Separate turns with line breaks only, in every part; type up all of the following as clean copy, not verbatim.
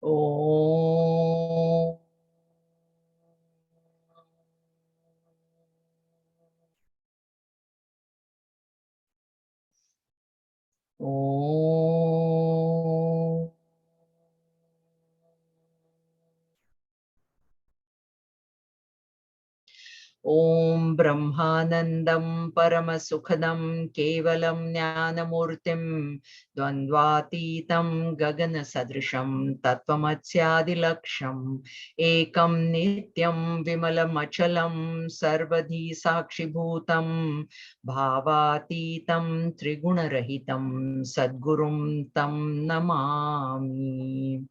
Om. Om. Om Brahmanandam Paramasukadam Kevalam Jnanamurtim Dvandvatitam Gagana Sadrisham Tattvamatsyaadilaksham Ekam Nityam Vimalam Achalam Sarvadhi Sakshibhutam Bhavatitam Trigunarahitam Sadgurum Tam Namami.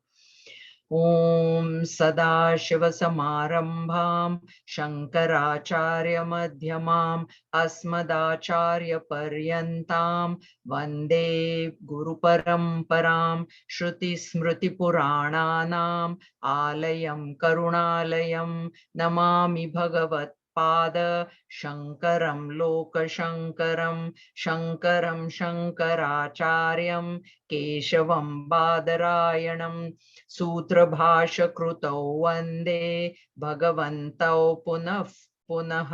Om Sadashivasamarambham Shankaracharya-madhyamam Asmadacharya-paryantam Vande Guru-paramparam Shruti-smriti-purananam Alayam Karunalayam Namami Bhagavat-pada Shankaram Loka-shankaram Shankaram Shankaracharyam Keshavam Badarayanam Sutra Krutau Vande Bhagavantau Punah Punah.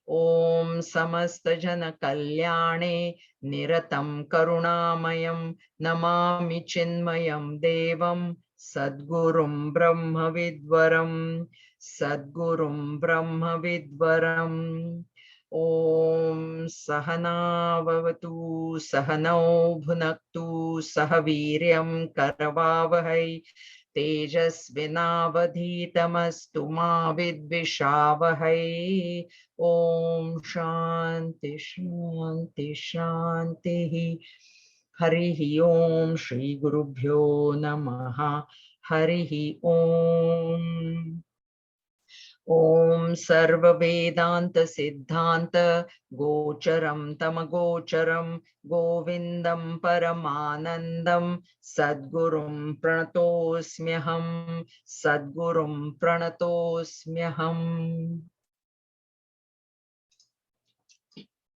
Om Samasta Jana Kalyane Niratam Karunamayam Namami Chinmayam Devam Sadgurum Brahma Vidvaram Sadgurum Brahma Vidvaram. Om Sahana Bhavatu Sahanau Bhunaktu Sahaviryam Karavavahai Tejasvinavadhitamastu ma vidvishavahai. Om Shanti Shanti Shanti. Harihi Om Shri Gurubhyo Namaha. Harihi Om. Om Sarva Vedanta Siddhanta Gocharam Tamagocharam Govindam Paramanandam Sadgurum Pranatosmyaham Sadgurum Pranatosmyaham.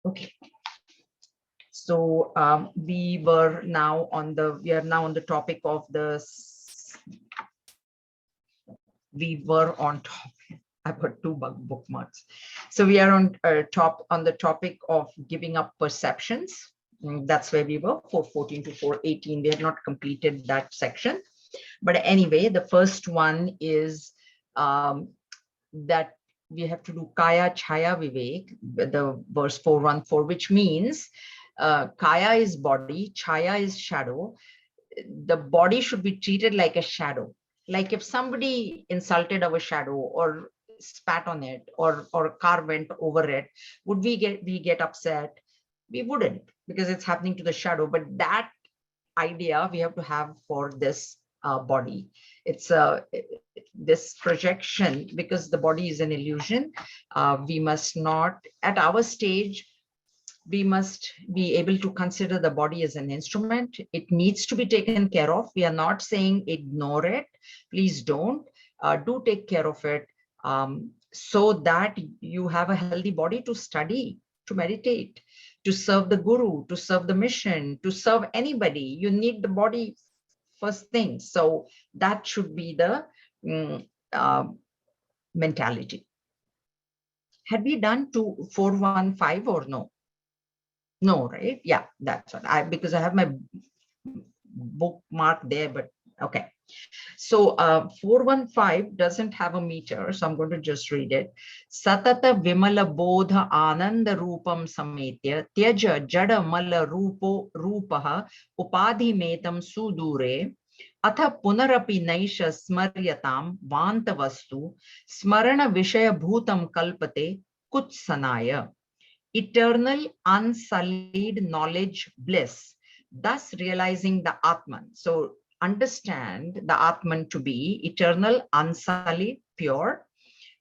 Okay. So we are now on the topic of I've got two bookmarks. So we are on the topic of giving up perceptions. That's where we were, 414 to 418. We have not completed that section. But anyway, the first one is that we have to do Kaya Chaya Vivek, the verse 414, which means Kaya is body, Chaya is shadow. The body should be treated like a shadow. Like if somebody insulted our shadow or spat on it or a car went over it, would we get upset? We wouldn't, because it's happening to the shadow. But that idea we have to have for this body. It's this projection, because the body is an illusion. We must not, at our stage, we must be able to consider the body as an instrument. It needs to be taken care of. We are not saying ignore it. Please don't. Do take care of it, so that you have a healthy body to study, to meditate, to serve the guru, to serve the mission, to serve anybody. You need the body first thing. So that should be the mentality. Had we done 415 or no? No, right? Yeah, that's what because I have my bookmark there, but okay. So 415 doesn't have a meter, so I'm going to just read it. Satata Vimala Bodha Ananda Rupam Sametya Tyaja Jada Mala Rupaha Upadhi Metam Sudure Atha Punarapi Naisha Smaryatam Vantavastu Smarana Vishaya Bhutam Kalpate Kutsanaya. Eternal unsullied knowledge bliss, thus realizing the Atman. So understand the Atman to be eternal, unsullied, pure,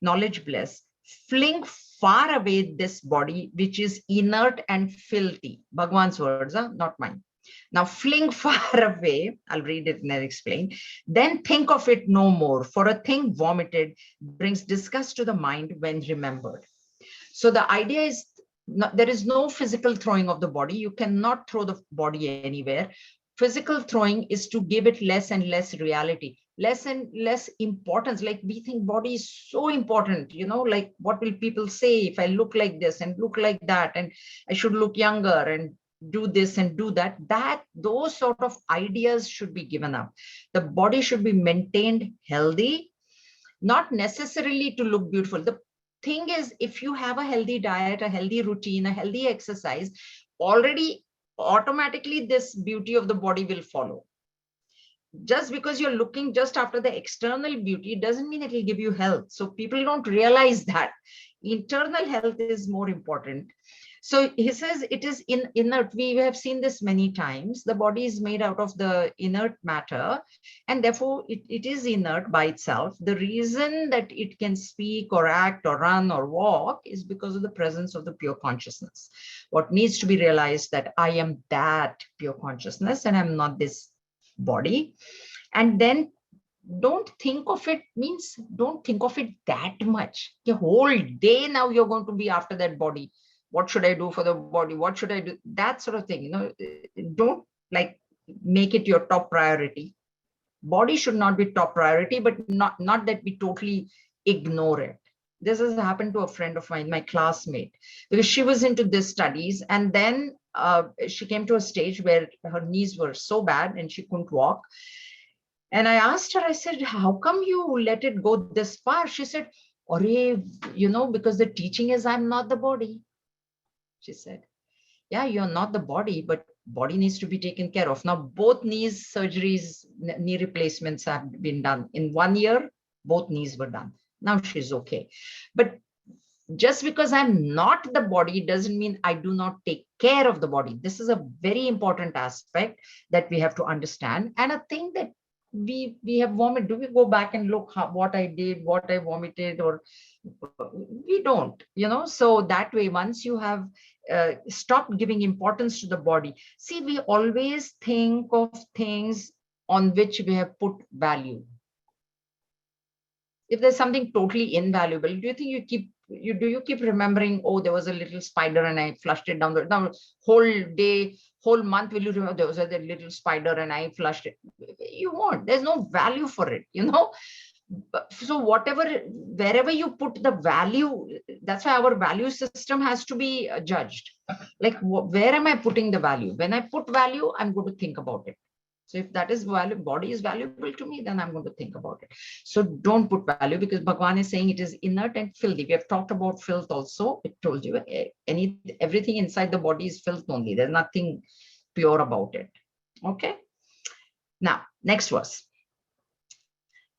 knowledge bliss. Fling far away this body, which is inert and filthy. Bhagwan's words, not mine. Now fling far away, I'll read it and I'll explain. Then think of it no more, for a thing vomited brings disgust to the mind when remembered. So the idea is, there is no physical throwing of the body. You cannot throw the body anywhere. Physical throwing is to give it less and less reality, less and less importance. Like we think body is so important, like what will people say if I look like this and look like that, and I should look younger and do this and do that. Those sort of ideas should be given up. The body should be maintained healthy, not necessarily to look beautiful. The thing is, if you have a healthy diet, a healthy routine, a healthy exercise, already automatically this beauty of the body will follow. Just because you're looking just after the external beauty doesn't mean it will give you health. So people don't realize that internal health is more important. So he says it is inert. We have seen this many times. The body is made out of the inert matter, and therefore it is inert by itself. The reason that it can speak or act or run or walk is because of the presence of the pure consciousness. What needs to be realized that I am that pure consciousness and I'm not this body. And then don't think of it that much. The whole day now you're going to be after that body. What should I do for the body? What should I do? That sort of thing, don't like make it your top priority. Body should not be top priority, but not that we totally ignore it. This has happened to a friend of mine, my classmate, because she was into this studies, and then she came to a stage where her knees were so bad and she couldn't walk. And I asked her, I said, how come you let it go this far? She said, because the teaching is I'm not the body. She said, yeah, you're not the body, but body needs to be taken care of. Now, both knees surgeries, knee replacements have been done. In 1 year, both knees were done. Now she's okay. But just because I'm not the body doesn't mean I do not take care of the body. This is a very important aspect that we have to understand. And a thing that we have vomited. Do we go back and look what I did, what I vomited, or we don't, so that way, once you have stopped giving importance to the body. See, we always think of things on which we have put value. If there's something totally invaluable, do you think you keep remembering, oh, there was a little spider and I flushed it down the whole month, will you remember there was a little spider and I flushed it? You won't. There's no value for it, So wherever you put the value, that's why our value system has to be judged. Like, where am I putting the value? When I put value, I'm going to think about it. So if that is body is valuable to me, then I'm going to think about it. So don't put value, because Bhagavan is saying it is inert and filthy. We have talked about filth also. It told you everything inside the body is filth only. There's nothing pure about it. Okay. Now, next verse.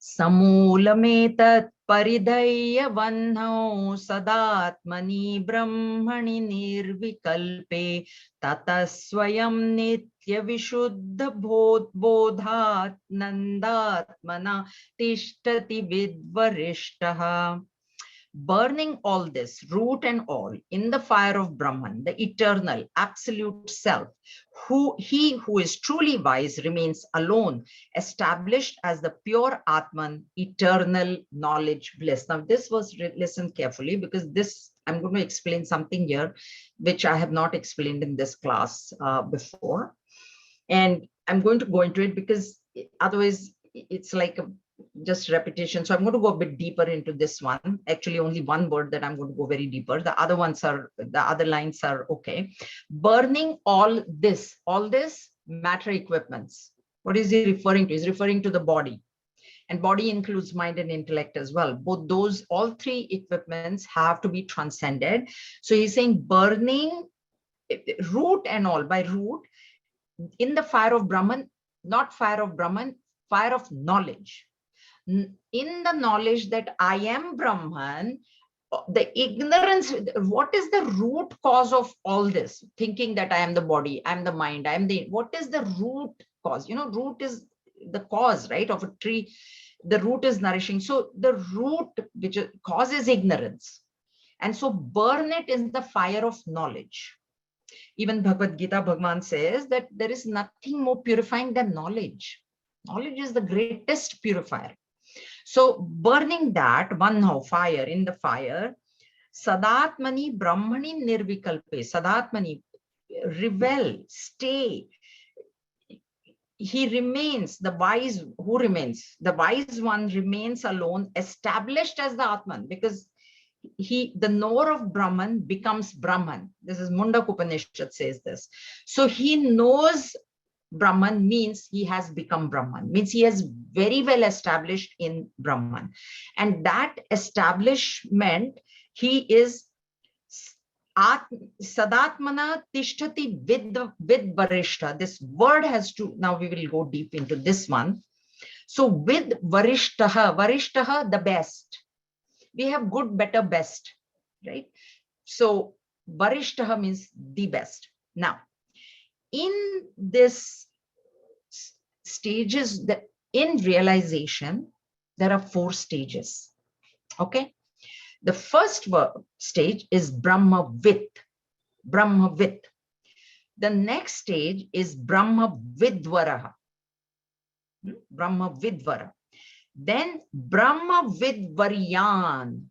समूलमेतत् परिधय्य वह्नौ सदात्मनि ब्रह्मणि निर्विकल्पे ततः स्वयं नित्य विशुद्ध बोधात् नन्दात्मना तिष्ठति विद्वरिष्टः. Burning all this, root and all, in the fire of Brahman, the eternal, absolute self, he who is truly wise remains alone, established as the pure Atman, eternal knowledge bliss. Now, this was, listen carefully, because I'm going to explain something here, which I have not explained in this class before. And I'm going to go into it because otherwise it's like just repetition. So I'm going to go a bit deeper into this one. Actually, only one word that I'm going to go very deeper. The other lines are okay. Burning all this matter equipments. What is he referring to? He's referring to the body. And body includes mind and intellect as well. Both those, all three equipments have to be transcended. So he's saying burning root and all, by root, in the fire of Brahman, not fire of Brahman, fire of knowledge. In the knowledge that I am Brahman, the ignorance, what is the root cause of all this? Thinking that I am the body, I am the mind, what is the root cause? Root is the cause, right, of a tree. The root is nourishing. So the root which causes ignorance. And so burn it in the fire of knowledge. Even Bhagavad Gita, Bhagavan says that there is nothing more purifying than knowledge. Knowledge is the greatest purifier. So burning that, one fire, in the fire, Sadatmani Brahmani Nirvikalpe, Sadatmani, revel, stay, he remains, the wise who remains, the wise one remains alone, established as the Atman, because the knower of Brahman becomes Brahman. This is Mundak Upanishad says this. So he knows Brahman means he has become Brahman, means he has very well established in Brahman. And that establishment, he is Sadatmana Tishtati with Varishta. This word has to, now we will go deep into this one. So with Varishtaha, the best. We have good, better, best, right? So Varishtaha means the best. Now, in this stages, that in realization, there are 4 stages. Okay. The first stage is Brahmavit. Brahmavit. The next stage is Brahmavidvaraha. Brahmavidvara. Then Brahmavidvaryan.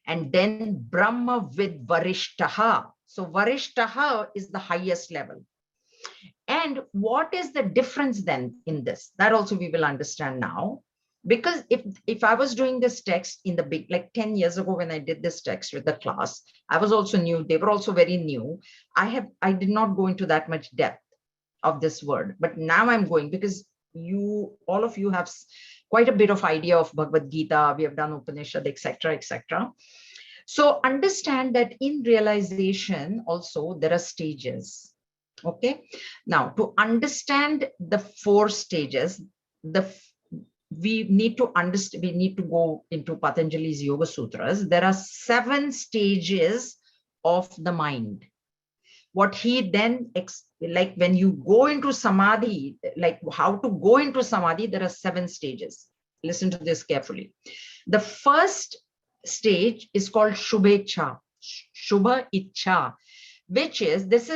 And then Brahmavidvarishtaha. So Varishtaha is the highest level. And what is the difference then in this? That also we will understand now. Because if I was doing this text in the big, like 10 years ago when I did this text with the class, I was also new. They were also very new. I did not go into that much depth of this word. But now I'm going, because all of you have quite a bit of idea of Bhagavad Gita. We have done Upanishad, etc., etc. So understand that in realization also there are stages. Okay. Now to understand the 4 stages, we need to understand, we need to go into Patanjali's Yoga Sutras. There are 7 stages of the mind. What he then, like when you go into Samadhi, like how to go into Samadhi, there are 7 stages. Listen to this carefully. The first stage is called Shubhecha, Shubha Ichha, which is, this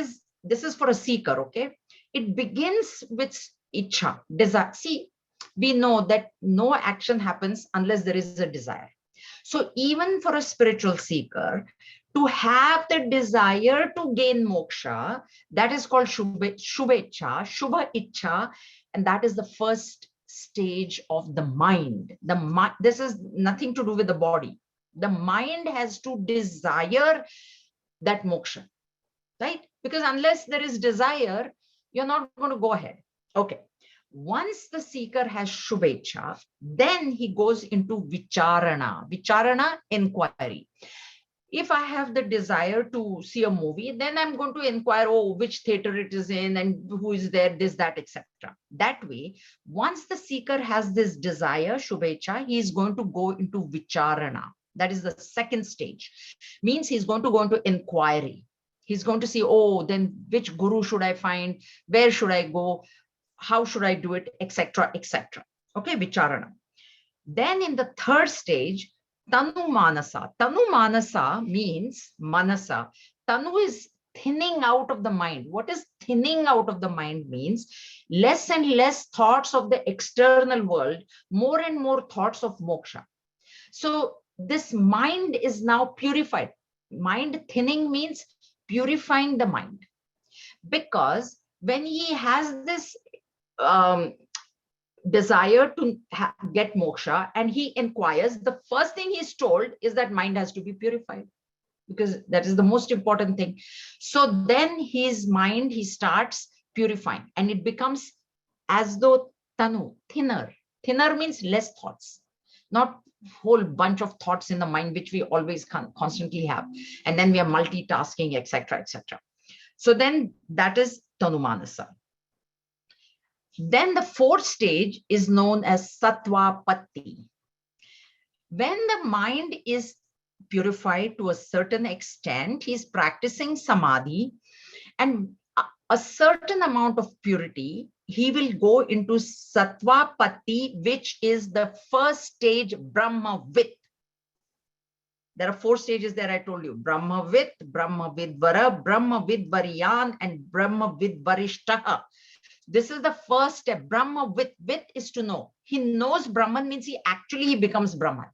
is for a seeker, okay? It begins with Ichha, desire. See, we know that no action happens unless there is a desire. So even for a spiritual seeker, to have the desire to gain moksha, that is called Shubhecha, Shubha Ichha, and that is the first stage of the mind. This is nothing to do with the body. The mind has to desire that moksha, right? Because unless there is desire, you're not going to go ahead. Okay. Once the seeker has Shubhecha, then he goes into Vicharana. Vicharana, inquiry. If I have the desire to see a movie, then I'm going to inquire, oh, which theater it is in and who is there, this, that, etc. That way, once the seeker has this desire, Shubhecha, he is going to go into Vicharana. That is the second stage. Means he's going to go into inquiry. He's going to see, oh, then which guru should I find? Where should I go? How should I do it? Etc. etc. Okay, Vicharana. Then in the third stage, Tanu Manasa. Tanu Manasa means Manasa. Tanu is thinning out of the mind. What is thinning out of the mind means? Less and less thoughts of the external world, more and more thoughts of moksha. So this mind is now purified. Mind thinning means purifying the mind. Because when he has this desire to get moksha and he inquires, the first thing he's told is that mind has to be purified, because that is the most important thing. So then his mind, he starts purifying, and it becomes as though tanu, thinner. Thinner means less thoughts, not whole bunch of thoughts in the mind, which we always constantly have. And then we are multitasking, etc., etc. So then that is Tanu Manasa. Then the fourth stage is known as Sattvapatti. When the mind is purified to a certain extent, he's practicing Samadhi, and a certain amount of purity, he will go into Sattvapatti, which is the first stage, Brahmavit. There are 4 stages there, I told you. Brahmavit, Brahmavidvara, Brahmavidvaryan, and Brahmavidvarishtaha. This is the first step. Brahmavit. Vit is to know. He knows Brahman means he becomes Brahman.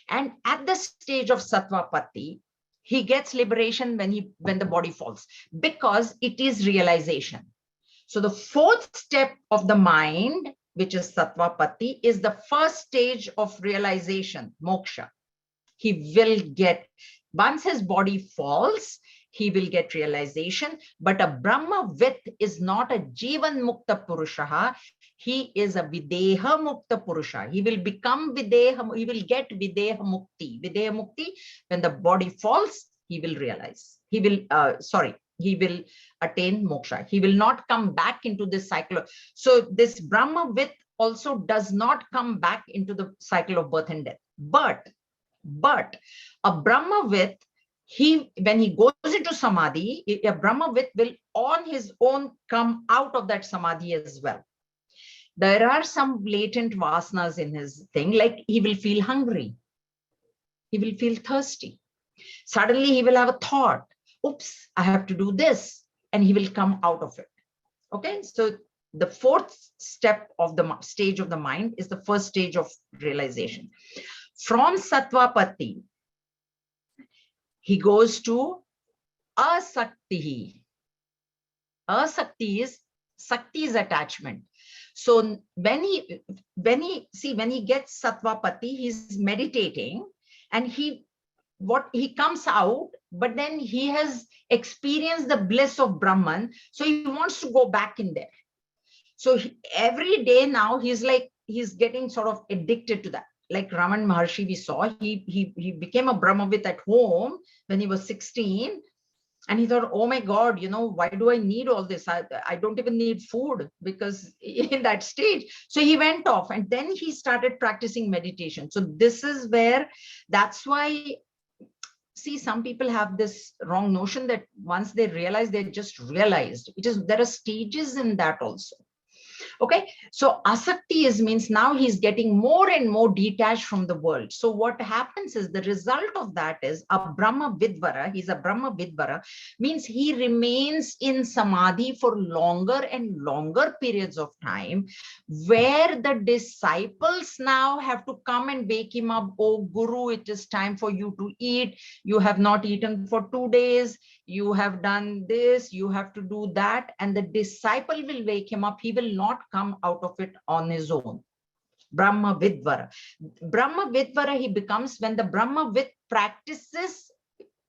And at the stage of Sattvapatti, he gets liberation when the body falls, because it is realization. So the fourth step of the mind, which is Sattvapatti, is the first stage of realization, moksha. He will get, once his body falls, he will get realization. But a Brahmavid is not a Jivan Mukta Purusha. He is a Videha Mukta Purusha. He will become Videha, he will get Videha Mukti. Videha Mukti, when the body falls, he will realize. He will, he will attain moksha. He will not come back into this cycle. So this Brahmavid also does not come back into the cycle of birth and death. But a Brahmavid, when he goes into samadhi, a Brahmavid will on his own come out of that samadhi as well. There are some latent vasanas in his thing, like he will feel hungry. He will feel thirsty. Suddenly he will have a thought, oops, I have to do this, and he will come out of it. Okay, so the fourth step of the stage of the mind is the first stage of realization. From Sattvapatti, he goes to asakti. Asakti is, sakti is attachment. So when he gets Sattvapatti, he's meditating and he comes out, but then he has experienced the bliss of Brahman. So he wants to go back in there. So every day now he's getting sort of addicted to that. Like Raman Maharshi, we saw, he became a Brahmavid at home when he was 16. And he thought, oh my God, why do I need all this? I don't even need food, because in that stage. So he went off and then he started practicing meditation. So this is where, that's why, see, some people have this wrong notion that once they realize, they just realized. There are stages in that also. Okay, so asakti means now he's getting more and more detached from the world. So what happens is, the result of that is a Brahmavidvara. He's a Brahmavidvara, means he remains in samadhi for longer and longer periods of time, where the disciples now have to come and wake him up. Oh Guru, it is time for you to eat. You have not eaten for 2 days. You have done this, you have to do that. And the disciple will wake him up. He will not come out of it on his own. Brahmavidvara. Brahmavidvara he becomes when the Brahmavid practices.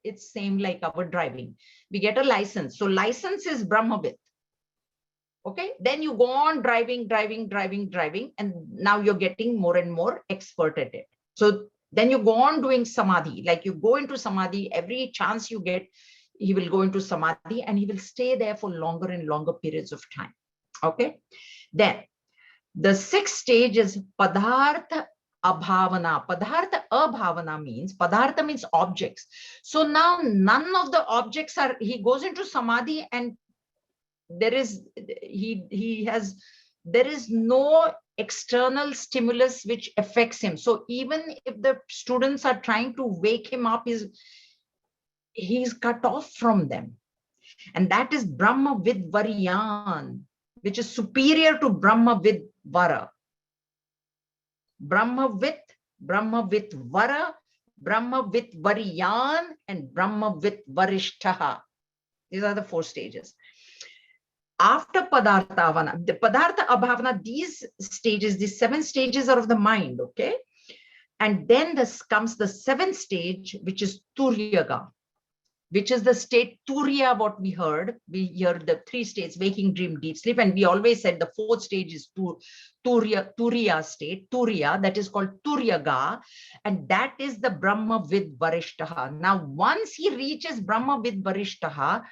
It's same like our driving. We get a license. So license is Brahmavid. Okay, then you go on driving, and now you're getting more and more expert at it. So then you go on doing samadhi, like you go into samadhi, every chance you get, he will go into samadhi and he will stay there for longer and longer periods of time. Okay, then the sixth stage is Padartha Abhavana. Padartha Abhavana means, Padartha means objects. So now none of the objects are, he goes into samadhi and there is no external stimulus which affects him. So even if the students are trying to wake him up, he's cut off from them. And that is Brahmavidvaryan, which is superior to Brahmavidvara. Brahmavid, Brahmavidvara, Brahmavidvaryan, and Brahmavidvarishtaha. These are the 4 stages. After Padartha Avana, the Padartha Abhavana, these stages, these 7 stages are of the mind, okay? And then this comes the 7th stage, which is Turyaga, which is the state Turiya, what we heard. We heard the 3 states, waking, dream, deep sleep. And we always said the 4th stage is Turiya state, Turiya, that is called Turyaga. And that is the Brahmavid Varishtaha. Now, once he reaches Brahmavid Varishtaha,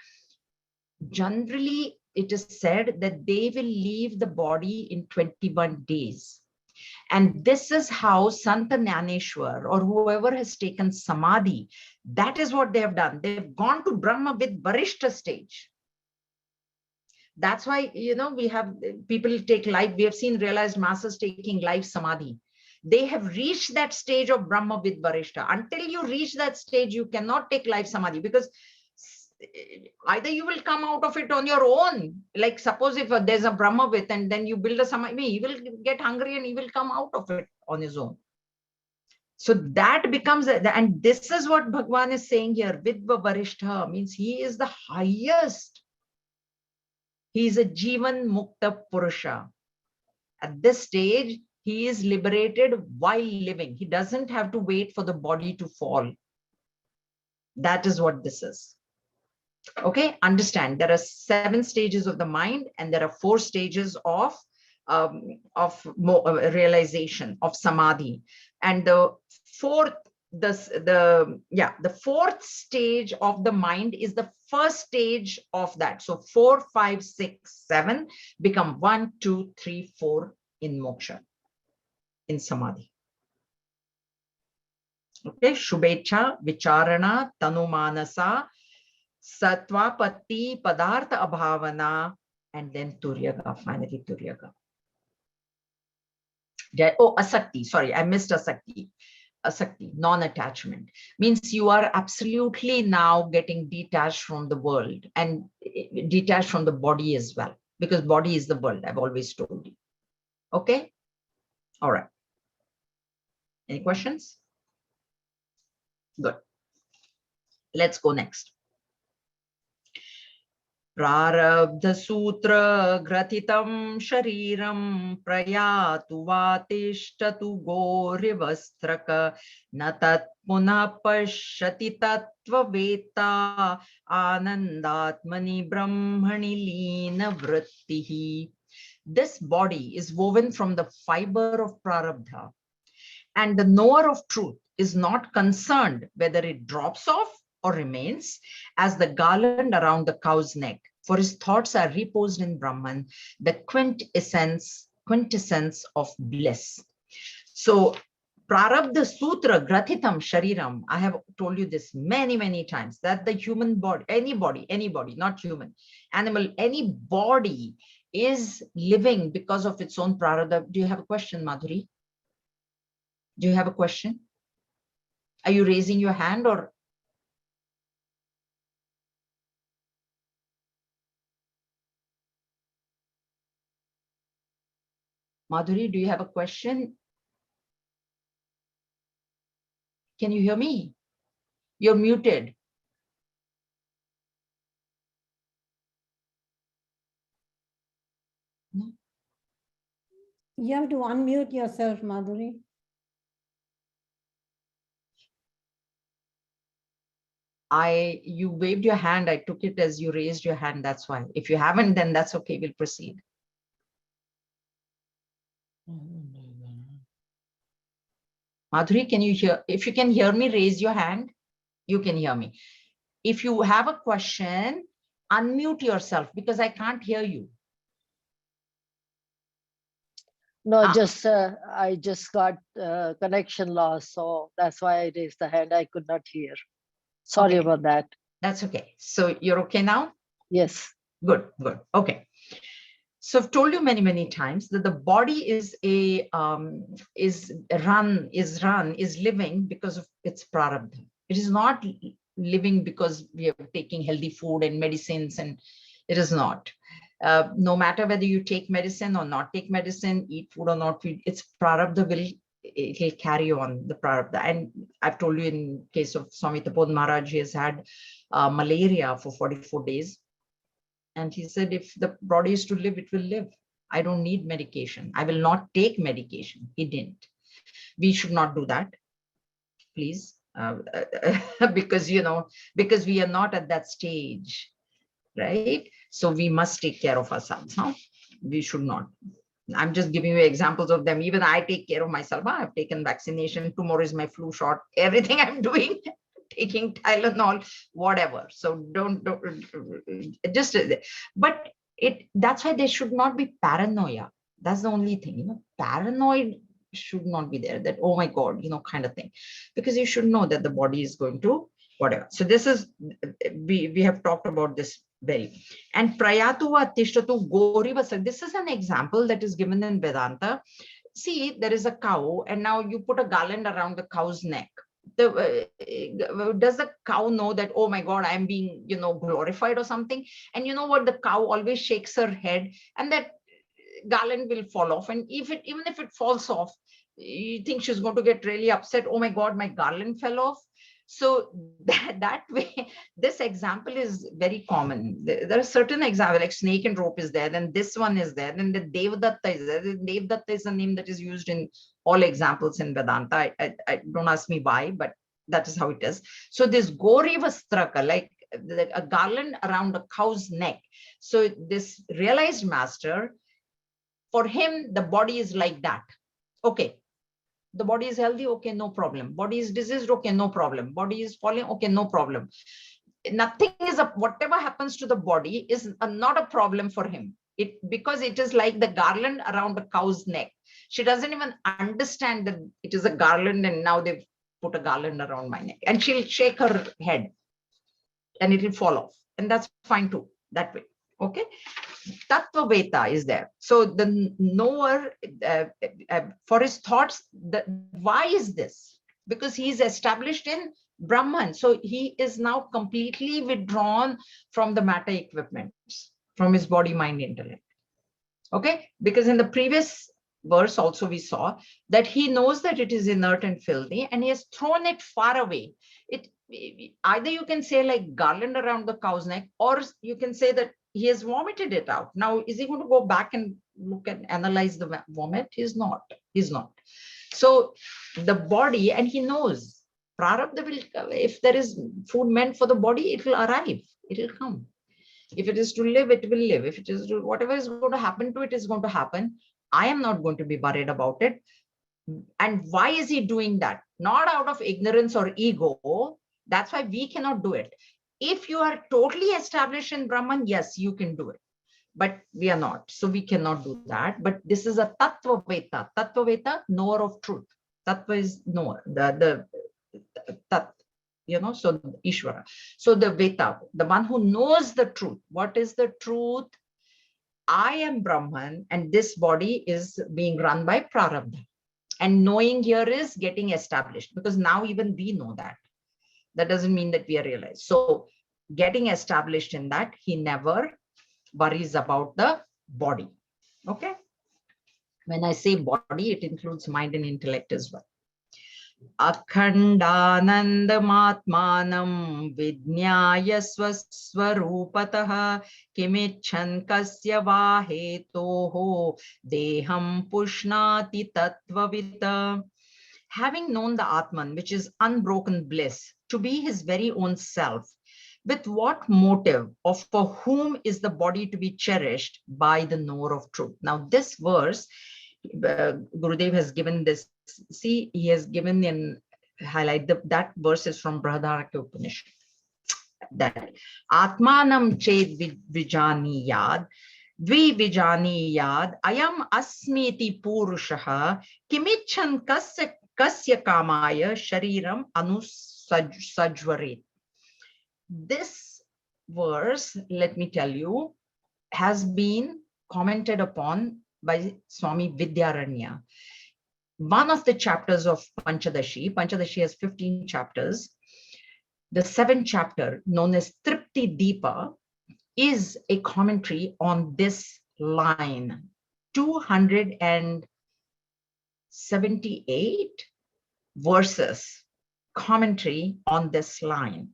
generally it is said that they will leave the body in 21 days. And this is how Santa Jnaneshwar or whoever has taken samadhi, that is what they have done. They've gone to Brahmavid Varishta stage. That's why, we have people take life. We have seen realized masters taking life samadhi. They have reached that stage of Brahmavid Varishta. Until you reach that stage, you cannot take life samadhi, because either you will come out of it on your own. Like suppose if there's a Brahmavid and then you build a samadhi, he will get hungry and he will come out of it on his own. So that becomes, and this is what Bhagwan is saying here, Vidva Varishtha, means he is the highest. He is a Jivan Mukta Purusha. At this stage, he is liberated while living. He doesn't have to wait for the body to fall. That is what this is. Okay, understand there are 7 stages of the mind, and there are 4 stages of realization of samadhi. And the fourth stage of the mind is the first stage of that. So 4, 5, 6, 7 become 1, 2, 3, 4 in moksha, in samadhi. Okay, Shubhecha, Vicharana, Tanumanasa, Satvapatti, Padartha Abhavana, and then Turyaga, finally Turyaga. Oh, Asakti, sorry, I missed Asakti. Asakti, non-attachment, means you are absolutely now getting detached from the world and detached from the body as well, because body is the world, I've always told you. Okay, all right. Any questions? Good. Let's go next. Prarabdha sutra gratitam shariram prayatu vatishtatu gorivastraka natat puna pashyati tattva veta anandatmani brahmani leena vrittihi. This body is woven from the fiber of prarabdha, and the knower of truth is not concerned whether it drops off or remains as the garland around the cow's neck, for his thoughts are reposed in Brahman, the quintessence of bliss. So Prarabdha Sutra Grathitam Shariram, I have told you this many, many times, that the human body, anybody, not human, animal, any body is living because of its own prarabdha. Do you have a question, Madhuri? Do you have a question? Are you raising your hand or? Madhuri, do you have a question? Can you hear me? You're muted. No?
You have to unmute yourself, Madhuri.
You waved your hand. I took it as you raised your hand. That's why. If you haven't, then that's okay. We'll proceed. Madhuri, can you hear? If you can hear me, raise your hand. You can hear me. If you have a question, unmute yourself because I can't hear you.
No, I just got connection loss, so that's why I raised the hand. I could not hear. Sorry about that.
That's okay. So you're okay now?
Yes.
Good, good. Okay. So I've told you many, many times that the body is living because of its prarabdha. It is not living because we are taking healthy food and medicines, and it is not. No matter whether you take medicine or not take medicine, eat food or not, its prarabdha will carry on the prarabdha. And I've told you in case of Swami Tapod Maharaj, he has had malaria for 44 days. And he said, if the body is to live, it will live. I don't need medication. I will not take medication. He didn't. We should not do that, please. Because we are not at that stage, right? So we must take care of ourselves. Huh? We should not. I'm just giving you examples of them. Even I take care of myself. I've taken vaccination. Tomorrow is my flu shot. Everything I'm doing, taking Tylenol, whatever. So don't just, but that's why there should not be paranoia. That's the only thing, paranoid should not be there, that, oh my God, kind of thing, because you should know that the body is going to whatever. So this is, we have talked about this very. And prayatuva tishtatu gorivasa. This is an example that is given in Vedanta. See, there is a cow, and now you put a garland around the cow's neck. Does the cow know that, oh my God, I'm being, glorified or something? And you know what? The cow always shakes her head, and that garland will fall off. And even if it falls off, you think she's going to get really upset. Oh my God, my garland fell off. So that way, this example is very common. There are certain examples, like snake and rope is there, then this one is there, then the Devdatta is there. The Devdatta is a name that is used in all examples in Vedanta. I don't ask me why, but that is how it is. So this Gori Vastraka, like a garland around a cow's neck. So this realized master, for him, the body is like that. Okay. The body is healthy, okay, no problem. Body is diseased, okay, no problem. Body is falling, okay, no problem. Nothing is whatever happens to the body is not a problem for him. Because it is like the garland around a cow's neck. She doesn't even understand that it is a garland and now they've put a garland around my neck. And she'll shake her head and it will fall off. And that's fine too, that way. Okay. Tattva Veta is there. So the knower, for his thoughts, why is this? Because he is established in Brahman. So he is now completely withdrawn from the matter equipments, from his body, mind, intellect. Okay. Because in the previous verse also we saw that he knows that it is inert and filthy and he has thrown it far away. Either you can say like garland around the cow's neck, or you can say that he has vomited it out. Now, is he going to go back and look and analyze the vomit? He's not. He's not. So the body, and he knows, prarabdha will, if there is food meant for the body, it will arrive. It will come. If it is to live, it will live. If it is to, whatever is going to happen to it is going to happen. I am not going to be worried about it. And why is he doing that? Not out of ignorance or ego. That's why we cannot do it. If you are totally established in Brahman, yes, you can do it. But we are not. So we cannot do that. But this is a Tattva Veta. Tattva Veta, knower of truth. Tattva is knower. The Tat, so Ishvara. So the Veta, the one who knows the truth. What is the truth? I am Brahman and this body is being run by Prarabdha. And knowing here is getting established, because now even we know that. That doesn't mean that we are realized. So getting established in that, he never worries about the body. Okay. When I say body, it includes mind and intellect as well. Akhandanandamatmanam vidnyaya swaswarupatah kimichan kasya vahetoho deham pushnati tattvavita. Having known the Atman, which is unbroken bliss, to be his very own self, with what motive or for whom is the body to be cherished by the knower of truth? Now, this verse, Gurudev has given this. See, he has given in highlight that verse is from Brihadaranyaka Upanishad. That Atmanam ched vijaniyad. Vijani ayam asmiti purushaha kimichan kasya kamaya shariram anusajvaret. This verse, let me tell you, has been commented upon by Swami Vidyaranya. One of the chapters of Panchadashi has 15 chapters. The 7th chapter, known as Tripti Deepa, is a commentary on this line. 278 verses commentary on this line.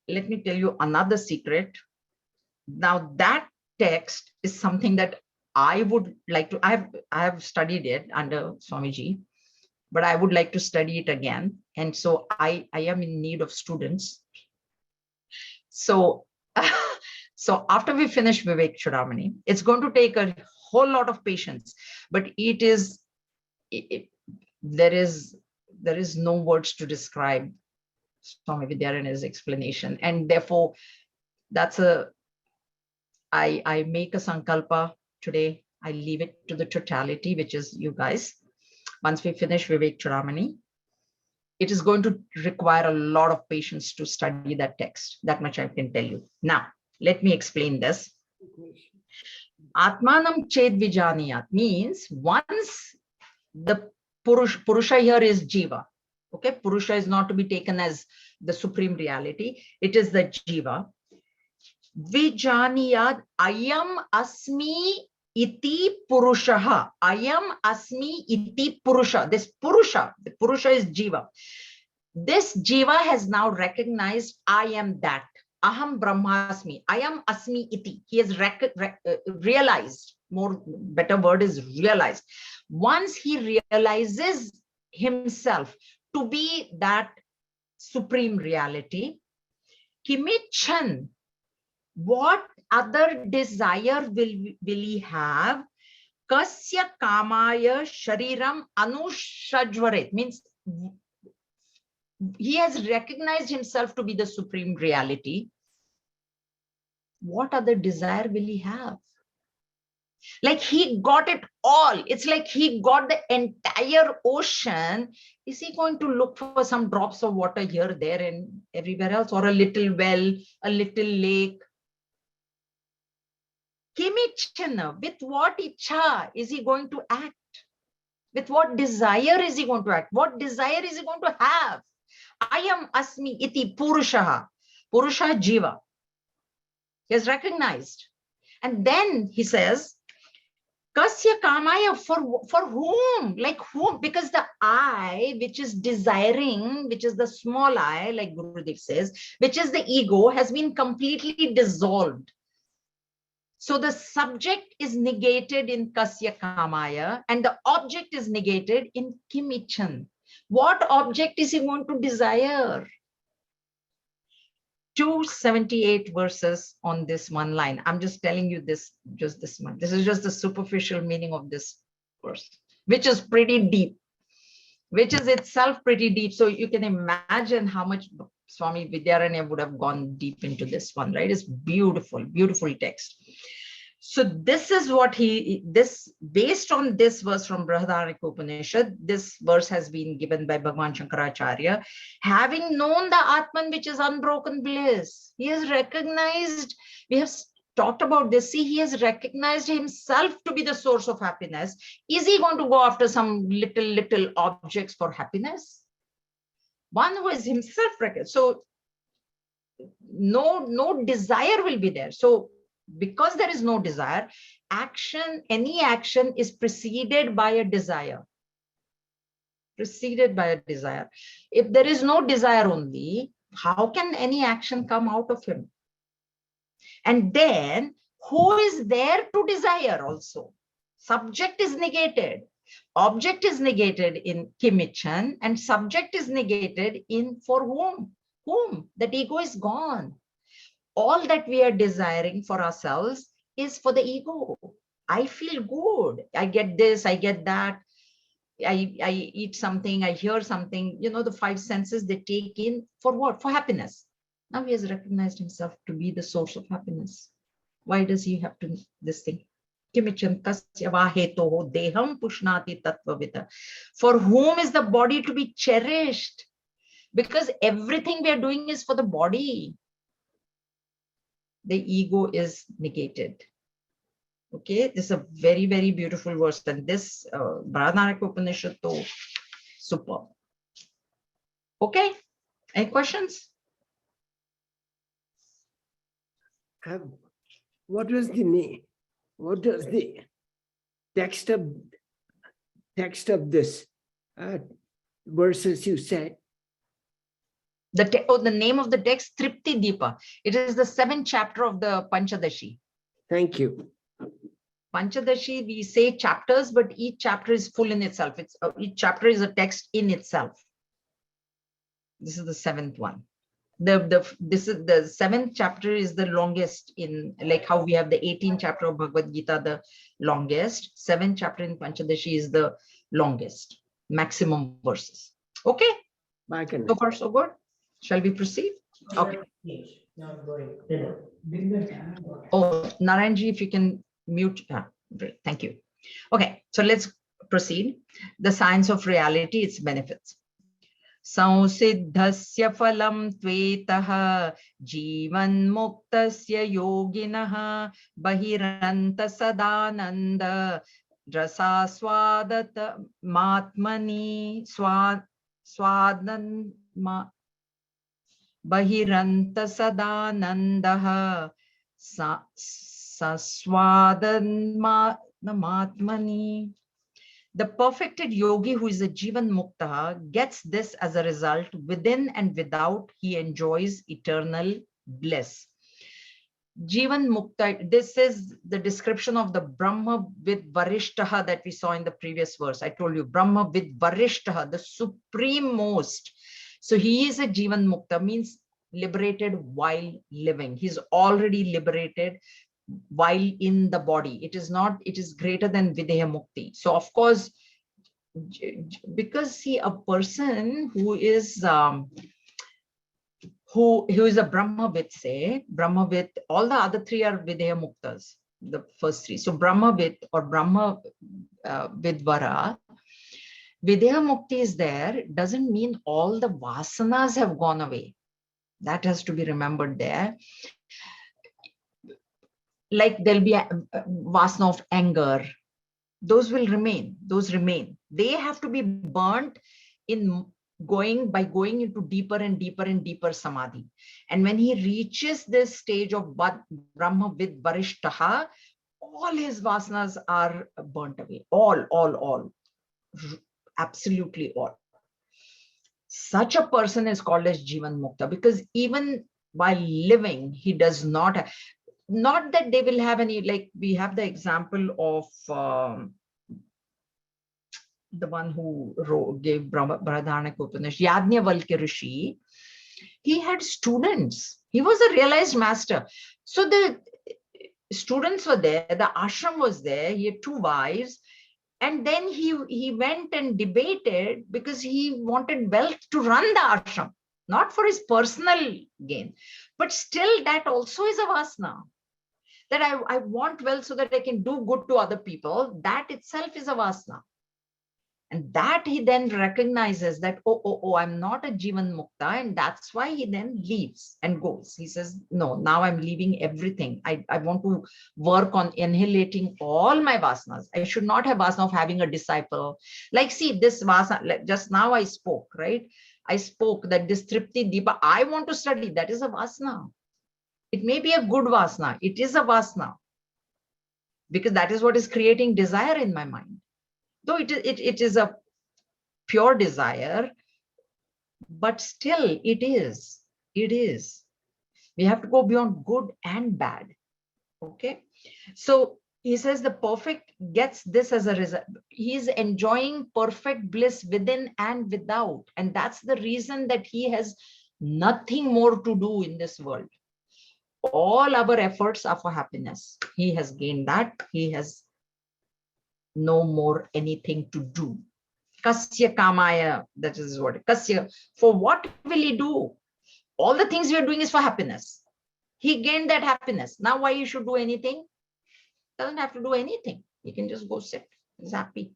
Let me tell you another secret. Now that text is something that I would like to, I have studied it under Swamiji, but I would like to study it again. And so I am in need of students. So, so after we finish VivekChudamani, it's going to take a whole lot of patience, but there is no words to describe Swami Vidyaranya's explanation. And therefore, I make a sankalpa today. I leave it to the totality, which is you guys. Once we finish VivekChudamani, it is going to require a lot of patience to study that text. That much I can tell you. Now, let me explain this. Atmanam ched vijaniyat means once the Purusha here is Jiva. Okay, Purusha is not to be taken as the supreme reality. It is the Jiva. Vijaniyat ayam asmi iti purushaha. Ayam asmi iti purusha. This purusha, the purusha is jiva. This jiva has now recognized I am that. Aham brahmasmi. I am asmi iti. He has realized. More better word is realized. Once he realizes himself to be that supreme reality, kimichan, what other desire will he have? Kasya kamaya shariram anushajvaret, means he has recognized himself to be the supreme reality. What other desire will he have? Like he got it all. It's like he got the entire ocean. Is he going to look for some drops of water here, there, and everywhere else, or a little well, a little lake? Kimichana, with what icha is he going to act? With what desire is he going to act? What desire is he going to have? I am asmi iti purushaha. Purusha jiva. He has recognized. And then he says, Kasya kamaya, for whom? Like whom? Because the I, which is desiring, which is the small I, like Gurudev says, which is the ego, has been completely dissolved. So the subject is negated in Kasya kamaya and the object is negated in kimichan. What object is he going to desire? 278 verses on this one line. I'm just telling you this, just this one. This is just the superficial meaning of this verse, which is pretty deep, which is itself pretty deep. So you can imagine how much Swami Vidyaranya would have gone deep into this one, right? It's beautiful, beautiful text. So this is what based on this verse from Brihadaranyaka Upanishad, this verse has been given by Bhagavan Shankaracharya. Having known the Atman, which is unbroken bliss, he has recognized, we have talked about this, see, he has recognized himself to be the source of happiness. Is he going to go after some little objects for happiness? One who is himself recognized. So no desire will be there. So because there is no desire, any action is preceded by a desire. Preceded by a desire. If there is no desire only, how can any action come out of him? And then who is there to desire also? Subject is negated. Object is negated in kimichan and subject is negated in for whom? Whom? That ego is gone. All that we are desiring for ourselves is for the ego. I feel good. I get this, I get that. I eat something, I hear something. You know, the five senses they take in for what? For happiness. Now he has recognized himself to be the source of happiness. Why does he have to this thing? Kimichan kasya vahetoho deham pushnati tattvavita. For whom is the body to be cherished? Because everything we are doing is for the body. The ego is negated. Okay, this is a very, very beautiful verse. And this Brihadaranyaka Upanishad, superb. Okay, any questions?
What was the name? What does the text of this verses you said?
The name of the text, Tripti Deepa. It is the 7th chapter of the Panchadashi.
Thank you.
Panchadashi, we say chapters, but each chapter is full in itself. Each chapter is a text in itself. This is the 7th one. This is the 7th chapter is the longest in, like how we have the 18th chapter of Bhagavad Gita, the longest. 7th chapter in Panchadashi is the longest, maximum verses. Okay, so far so good. Shall we proceed? Okay. Oh, Narayanji, if you can mute. Great, thank you. Okay, so let's proceed. The science of reality, its benefits. Samsiddhasya phalam tvetaha jivan muktasya yoginaha bahiranta sadananda rasa swadata matmani swadan bahiranta sadanandaha Saswadanmatmani. The perfected yogi who is a Jivan Mukta gets this as a result. Within and without, he enjoys eternal bliss. Jivan Mukta, this is the description of the Brahma with Varishtaha that we saw in the previous verse. I told you, Brahma with Varishtaha, the supreme most. So he is a Jivan Mukta, means liberated while living. He's already liberated while in the body. It is not, it is greater than Videha Mukti. So of course, because see, a person who is who is a Brahmavit, say, Brahmavit, all the other three are Videha Muktas, the first three. So Brahmavit or Brahma Vidvara, Videha Mukti is there, doesn't mean all the vasanas have gone away. That has to be remembered there. Like there'll be a vasana of anger, those will remain, those remain. They have to be burnt in going into deeper and deeper and deeper samadhi. And when he reaches this stage of Brahma with Varishtaha, all his vasanas are burnt away. All. Absolutely all. Such a person is called as Jivan Mukta, because even while living, he does not that they will have any, like we have the example of the one who gave Bradharnak Upanishad, Yajnavalkya Rishi. He had students. He was a realized master. So the students were there, the ashram was there, he had 2 wives. And then he went and debated because he wanted wealth to run the ashram, not for his personal gain. But still, that also is a vasana. That I want wealth so that I can do good to other people. That itself is a vasana. And that he then recognizes that, oh, I'm not a Jivan Mukta. And that's why he then leaves and goes. He says, no, now I'm leaving everything. I want to work on annihilating all my vasanas. I should not have vasana of having a disciple. Like, see, this vasana, like just now I spoke, right? I spoke that this Tripti Deepa, I want to study. That is a vasana. It may be a good vasana. It is a vasana. Because that is what is creating desire in my mind. Though it is a pure desire, but still it is. We have to go beyond good and bad. Okay. So he says the perfect gets this as a result. He's enjoying perfect bliss within and without. And that's the reason that he has nothing more to do in this world. All our efforts are for happiness. He has gained that. He has no more anything to do. Kasya kamaya, that is what. Kasya, for what will he do? All the things we are doing is for happiness. He gained that happiness. Now why he should do anything? Doesn't have to do anything. He can just go sit. He's happy.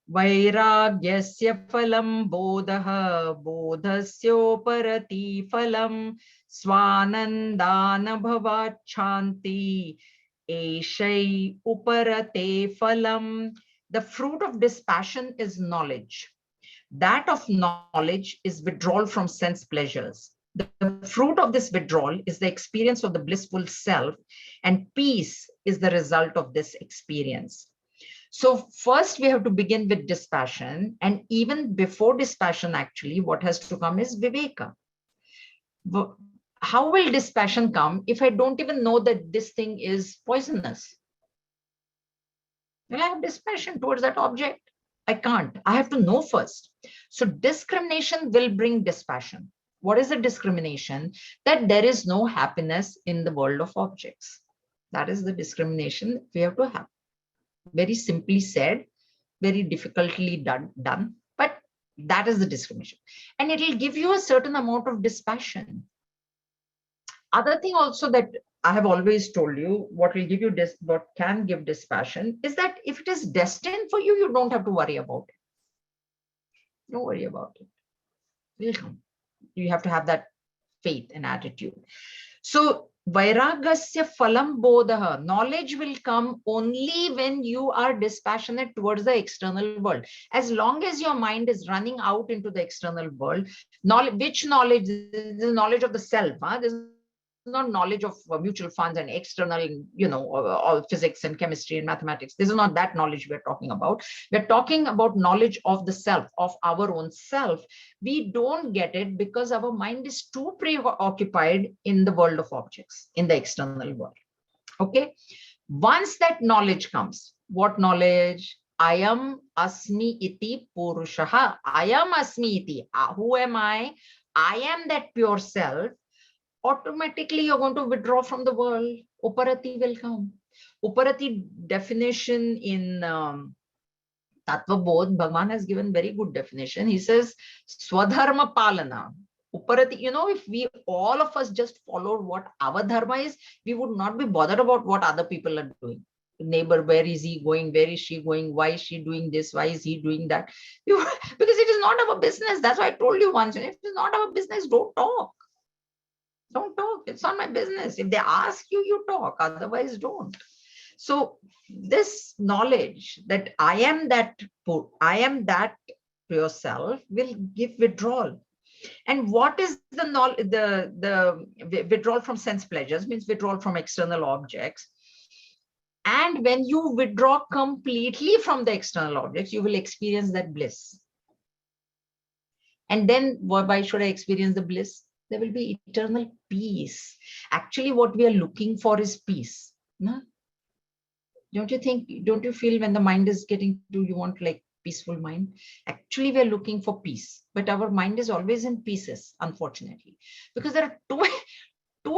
Vairagyasya phalam bodhaha bodhasyoparati phalam swanandana bhavat chanti eshai uparate phalam. The fruit of dispassion is knowledge. That of knowledge is withdrawal from sense pleasures. The fruit of this withdrawal is the experience of the blissful self, and peace is the result of this experience. So first we have to begin with dispassion, and even before dispassion, actually, what has to come is viveka. How will dispassion come if I don't even know that this thing is poisonous? Will I have dispassion towards that object? I can't. I have to know first. So discrimination will bring dispassion. What is the discrimination? That there is no happiness in the world of objects. That is the discrimination we have to have. Very simply said, very difficultly done, but that is the discrimination. And it will give you a certain amount of dispassion. Other thing also that I have always told you, what will give you what can give dispassion is that if it is destined for you, you don't have to worry about it. Don't worry about it. It will come. You have to have that faith and attitude. So vairagasya phalam bodhaha, knowledge will come only when you are dispassionate towards the external world. As long as your mind is running out into the external world, which knowledge? The knowledge of the self. There's not knowledge of mutual funds and external, all physics and chemistry and mathematics. This is not that knowledge we're talking about. We're talking about knowledge of the self, of our own self. We don't get it because our mind is too preoccupied in the world of objects, in the external world. Okay. Once that knowledge comes, what knowledge? I am asmi iti purushaha. I am asmi iti. Who am I? I am that pure self. Automatically, you're going to withdraw from the world. Uparati will come. Uparati definition in Tattva Bodh, Bhagavan has given very good definition. He says, Swadharma Palana. Uparati, if we, all of us just followed what our dharma is, we would not be bothered about what other people are doing. Neighbor, where is he going? Where is she going? Why is she doing this? Why is he doing that? Because it is not our business. That's why I told you once, if it is not our business, don't talk. Don't talk. It's not my business. If they ask you, you talk. Otherwise, don't. So this knowledge that I am that pure self will give withdrawal. And what is the knowledge? The withdrawal from sense pleasures means withdrawal from external objects. And when you withdraw completely from the external objects, you will experience that bliss. And then why should I experience the bliss? There will be eternal peace. Actually, what we are looking for is peace. No? Don't you feel when the mind is getting to, you want like peaceful mind? Actually, we are looking for peace, but our mind is always in pieces, unfortunately, because there are too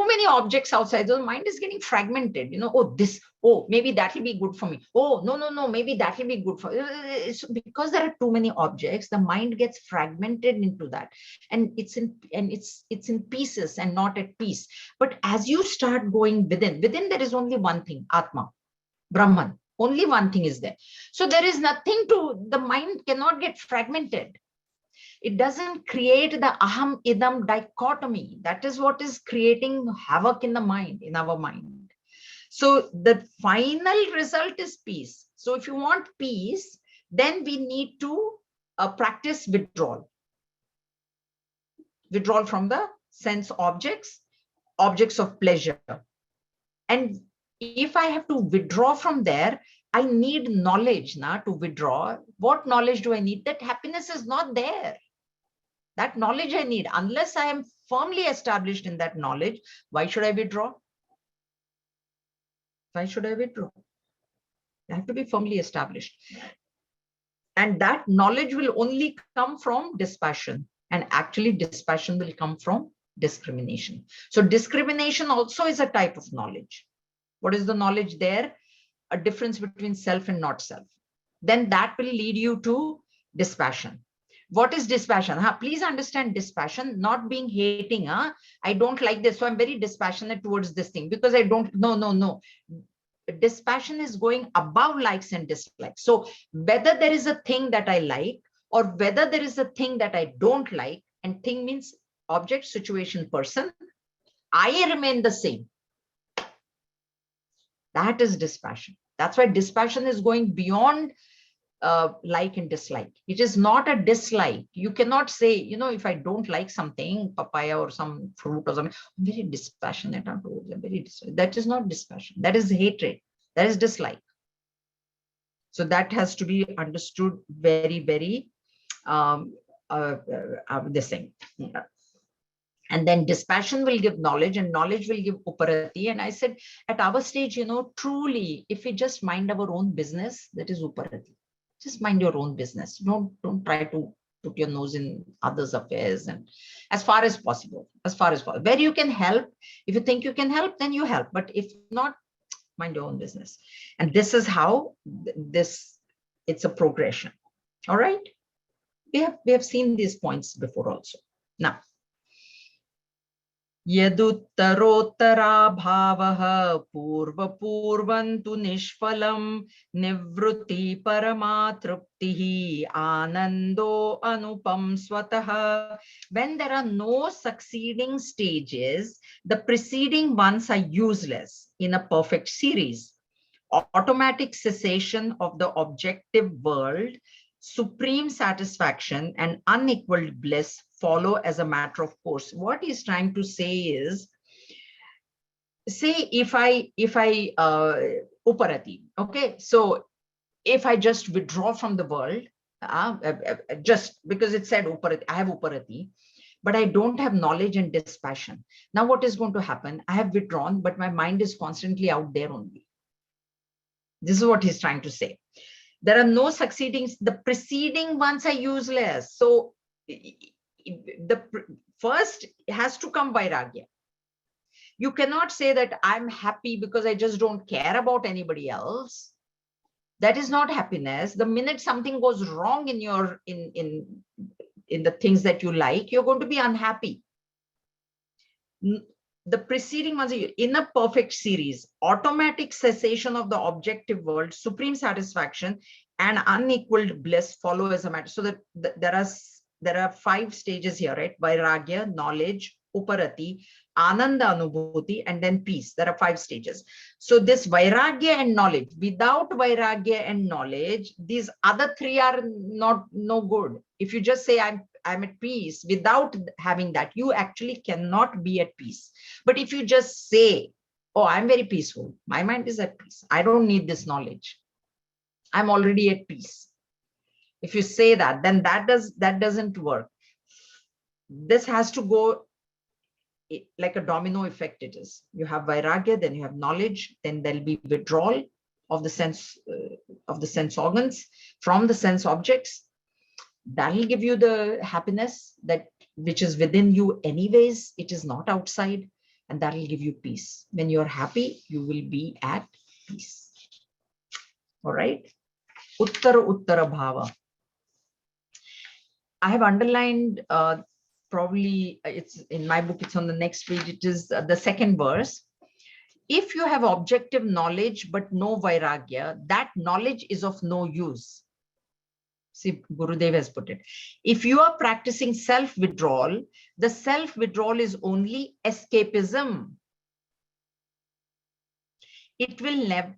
many objects outside. The mind is getting fragmented. Maybe that will be good for me. Oh, no, maybe that will be good for it's because there are too many objects. The mind gets fragmented into that, and it's in pieces and not at peace. But as you start going within there is only one thing, Atma, Brahman. Only one thing is there. So there is nothing the mind cannot get fragmented. It doesn't create the aham idam dichotomy. That is what is creating havoc in the mind, in our mind. So the final result is peace. So if you want peace, then we need to practice withdrawal. Withdrawal from the sense objects of pleasure. And if I have to withdraw from there, I need knowledge to withdraw. What knowledge do I need? That happiness is not there. That knowledge I need. Unless I am firmly established in that knowledge, why should I withdraw? Why should I withdraw? I have to be firmly established. And that knowledge will only come from dispassion. And actually, dispassion will come from discrimination. So discrimination also is a type of knowledge. What is the knowledge there? A difference between self and not self. Then that will lead you to dispassion. What is dispassion? Please understand dispassion, not being hating. I don't like this, so I'm very dispassionate towards this thing because I don't, no. Dispassion is going above likes and dislikes. So whether there is a thing that I like or whether there is a thing that I don't like, and thing means object, situation, person, I remain the same. That is dispassion. That's why dispassion is going beyond like and dislike. It is not a dislike. You cannot say, if I don't like something, papaya or some fruit or something, I'm very dispassionate. That is not dispassion. That is hatred. That is dislike. So that has to be understood very, very this thing. And then dispassion will give knowledge and knowledge will give uparati. And I said, at our stage, truly, if we just mind our own business, that is uparati. Just mind your own business. Don't try to put your nose in others' affairs, and as far as possible. Where you can help, if you think you can help, then you help. But if not, mind your own business. And this is how it's a progression. All right. We have seen these points before also. Now, Yaduttarottara bhavaha purva purvantu nishphalam nivruti paramatruptihi anando anupam swataha. When there are no succeeding stages, the preceding ones are useless in a perfect series. Automatic cessation of the objective world, supreme satisfaction and unequaled bliss follow as a matter of course. What he's trying to say is, say if I uparati, okay, so if I just withdraw from the world, just because it said uparati, I have uparati, but I don't have knowledge and dispassion. Now what is going to happen? I have withdrawn, but my mind is constantly out there only. This is what he's trying to say. There are no succeeding, the preceding ones are useless. So the first has to come vairagya. You cannot say that I'm happy because I just don't care about anybody else. That is not happiness. The minute something goes wrong in your in the things that you like, you're going to be unhappy. The preceding ones, in a perfect series, automatic cessation of the objective world, supreme satisfaction, and unequaled bliss follow as a matter. So that there are 5 stages here, right? Vairagya, knowledge, uparati, ananda anubhuti, and then peace. There are 5 stages. So this vairagya and knowledge, without vairagya and knowledge, these other 3 are no good. If you just say I'm at peace without having that, you actually cannot be at peace. But if you just say, oh, I'm very peaceful, my mind is at peace, I don't need this knowledge, I'm already at peace. If you say that, then that doesn't work. This has to go like a domino effect. It is, you have vairagya, then you have knowledge, then there'll be withdrawal of the sense organs from the sense objects. That will give you the happiness that which is within you anyways. It is not outside, and that will give you peace. When you're happy, you will be at peace. All right. Uttara bhava. I have underlined, probably it's in my book, it's on the next page. It is the second verse. If you have objective knowledge but no vairagya, that knowledge is of no use. See, Gurudev has put it. If you are practicing self-withdrawal, the self-withdrawal is only escapism. It will never,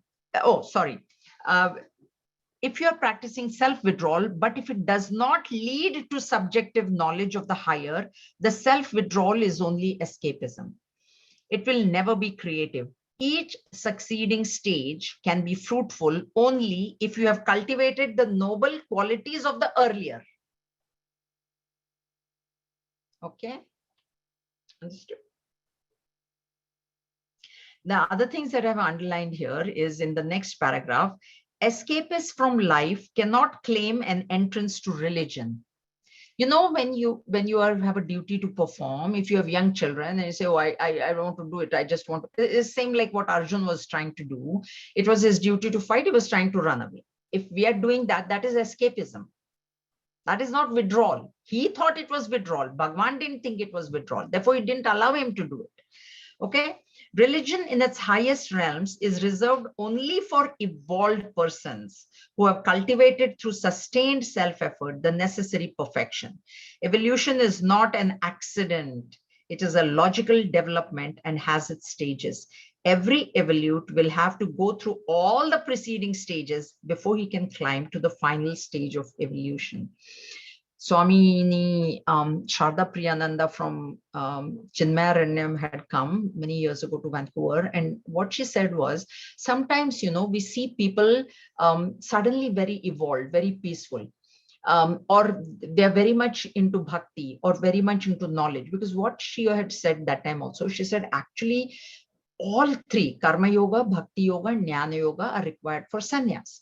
if you are practicing self-withdrawal, but if it does not lead to subjective knowledge of the higher, the self-withdrawal is only escapism. It will never be creative. Each succeeding stage can be fruitful only if you have cultivated the noble qualities of the earlier. Okay? Understood? The other things that I've underlined here is in the next paragraph. Escapists from life cannot claim an entrance to religion. You know, when you have a duty to perform, if you have young children and you say, oh, I want to do it, I just want to, it's same like what Arjun was trying to do. It was his duty to fight, he was trying to run away. If we are doing that, that is escapism. That is not withdrawal. He thought it was withdrawal. Bhagwan didn't think it was withdrawal. Therefore, he didn't allow him to do it. Okay? Religion in its highest realms is reserved only for evolved persons who have cultivated through sustained self-effort the necessary perfection. Evolution is not an accident. It is a logical development and has its stages. Every evolute will have to go through all the preceding stages before he can climb to the final stage of evolution. Swami Sharda Priyananda from Chinmaya had come many years ago to Vancouver, and what she said was, sometimes, you know, we see people suddenly very evolved, very peaceful, or they're very much into bhakti or very much into knowledge. Because what she had said that time also, she said actually all 3, karma yoga, bhakti yoga, and jnana yoga, are required for sannyas.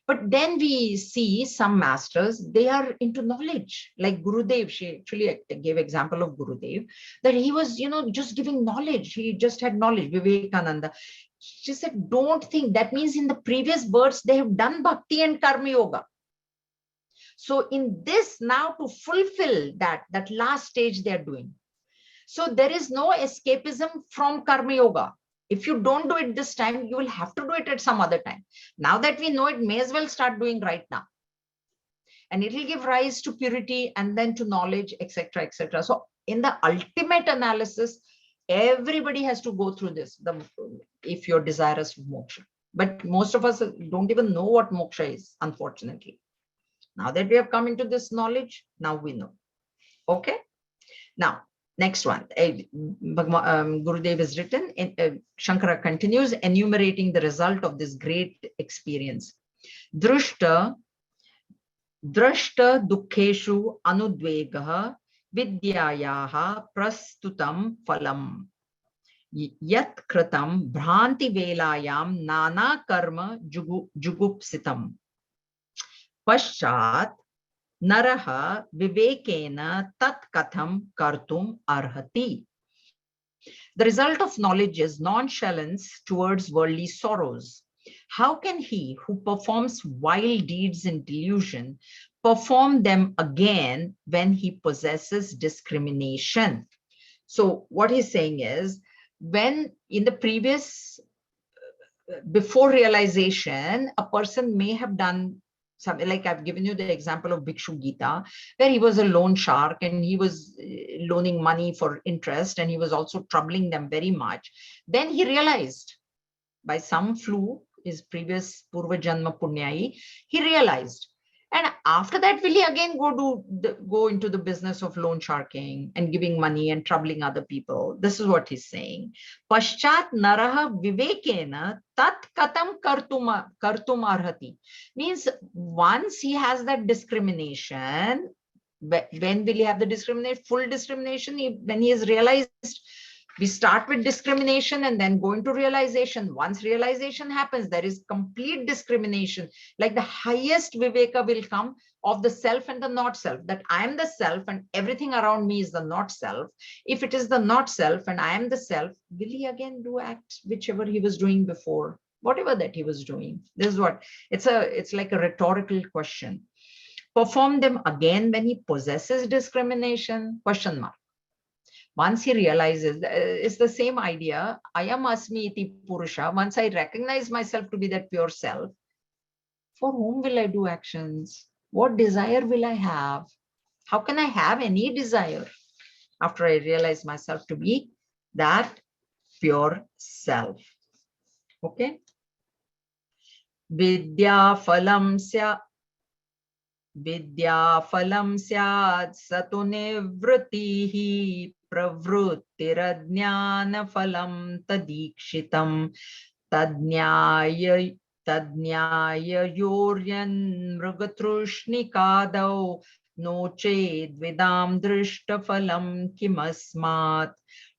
But then we see some masters, they are into knowledge, like Gurudev. She actually gave example of Gurudev, that he was, you know, just giving knowledge. He just had knowledge. Vivekananda. She said, don't think that means in the previous births, they have done bhakti and karma yoga. So in this now, to fulfill that last stage they are doing. So there is no escapism from karma yoga. If you don't do it this time, you will have to do it at some other time. Now that we know it, may as well start doing right now. And it will give rise to purity and then to knowledge, etc., etc. So in the ultimate analysis, everybody has to go through this, if you're desirous of moksha. But most of us don't even know what moksha is, unfortunately. Now that we have come into this knowledge, now we know. Okay. Now, Next one, Gurudev has written, Shankara continues enumerating the result of this great experience. Drashta dukkeshu anudvegah vidyayaha prastutam phalam. Yat kratam bhranti velayam nana karma jugupsitam. Paschat naraha vivekena tat katham kartum arhati. The result of knowledge is nonchalance towards worldly sorrows. How can he who performs vile deeds in delusion perform them again when he possesses discrimination? So what he's saying is, when in the previous, before realization, a person may have done something, like I've given you the example of Bhikshu Gita, where he was a loan shark and he was loaning money for interest and he was also troubling them very much. Then he realized by some fluke, his previous Purva Janma Punyai, he realized. And after that, will he again go into the business of loan sharking and giving money and troubling other people? This is what he's saying. Paschat naraha vivekena tat katam kartum arhati. Means once he has that discrimination, when will he have the discrimination? Full discrimination, when he has realized. We start with discrimination and then go into realization. Once realization happens, there is complete discrimination. Like the highest viveka will come of the self and the not self, that I am the self and everything around me is the not self. If it is the not self and I am the self, will he again do acts whichever he was doing before, whatever that he was doing? This is what it's like a rhetorical question. Perform them again when he possesses discrimination? Question mark. Once he realizes, it's the same idea, Ayam asmi iti purusha. Once I recognize myself to be that pure self, for whom will I do actions? What desire will I have? How can I have any desire after I realize myself to be that pure self? Okay. Vidya phalam syat sato nivratihi pravrittirajnana phalam tadikshitam tadnyaya yoryan mrugatrushnikadau noche dvidam drishta phalam kimasmat.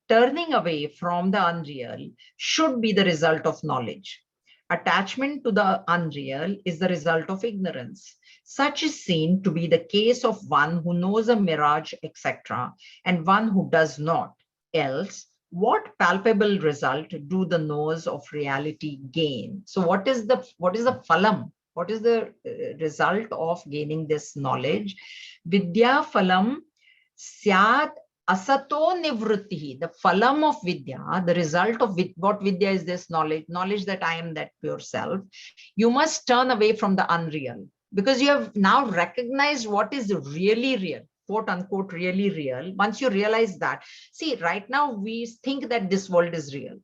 Turning away from the unreal should be the result of knowledge. Attachment to the unreal is the result of ignorance. Such is seen to be the case of one who knows a mirage, etc., and one who does not. Else, what palpable result do the knowers of reality gain? So what is the phalam? What is the result of gaining this knowledge? Vidya phalam syat asato nivrittihi. The phalam of vidya, the result of what vidya is, this knowledge that I am that pure self. You must turn away from the unreal, because you have now recognized what is really real, quote unquote, really real. Once you realize that, see, right now we think that this world is real,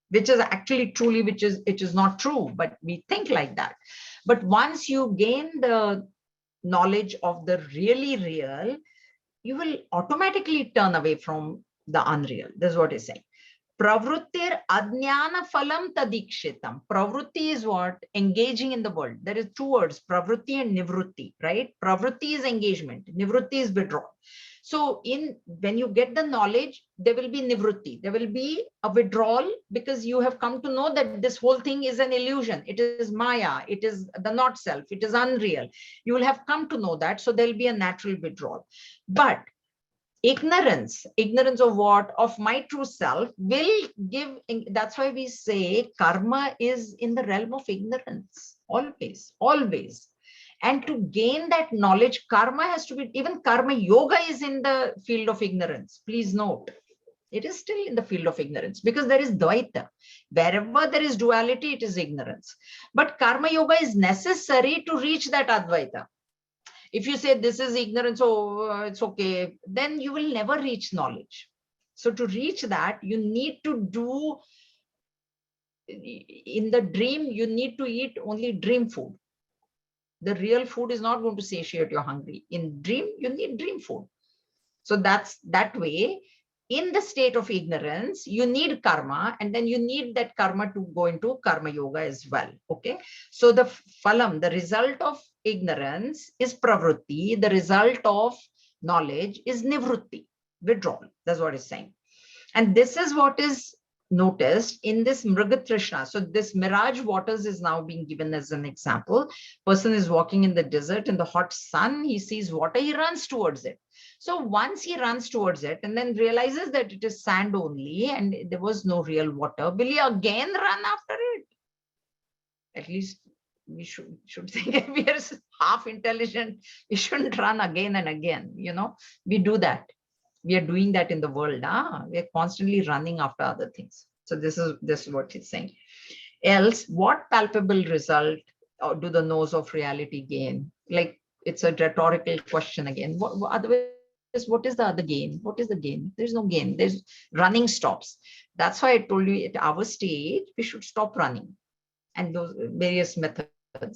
which is actually truly, it is not true, but we think like that. But once you gain the knowledge of the really real, you will automatically turn away from the unreal. This is what he's saying. Pravrittir ajnana phalam tadikshitam. Pravritti is what? Engaging in the world. There is two words, pravritti and nivritti, right? Pravritti is engagement. Nivritti is withdrawal. So when you get the knowledge, there will be nivritti. There will be a withdrawal, because you have come to know that this whole thing is an illusion. It is Maya. It is the not self. It is unreal. You will have come to know that. So there will be a natural withdrawal. But ignorance of what? Of my true self will give. That's why we say karma is in the realm of ignorance. Always. And to gain that knowledge, karma has to be, even karma yoga is in the field of ignorance. Please note, it is still in the field of ignorance, because there is dvaita. Wherever there is duality, it is ignorance. But karma yoga is necessary to reach that advaita. If you say this is ignorance, it's okay, then you will never reach knowledge. So to reach that, you need to do, in the dream, you need to eat only dream food. The real food is not going to satiate your hungry. In dream, you need dream food. So that's that way. In the state of ignorance, you need karma, and then you need that karma to go into karma yoga as well. Okay. So the phalam, the result of ignorance is pravrutti. The result of knowledge is nivrutti, withdrawal. That's what it's saying. And this is what is noticed in this Mrigatrishna. So this mirage waters is now being given as an example. Person is walking in the desert in the hot sun. He sees water, he runs towards it. So once he runs towards it and then realizes that it is sand only and there was no real water, will he again run after it? At least we should think if we are half intelligent, we shouldn't run again and again. We do that. We are doing that in the world. We are constantly running after other things. So this is what he's saying. Else, what palpable result do the nose of reality gain? Like, it's a rhetorical question again. Otherwise, what is the other gain? What is the gain? There's no gain. There's running stops. That's why I told you at our stage, we should stop running. And those various methods,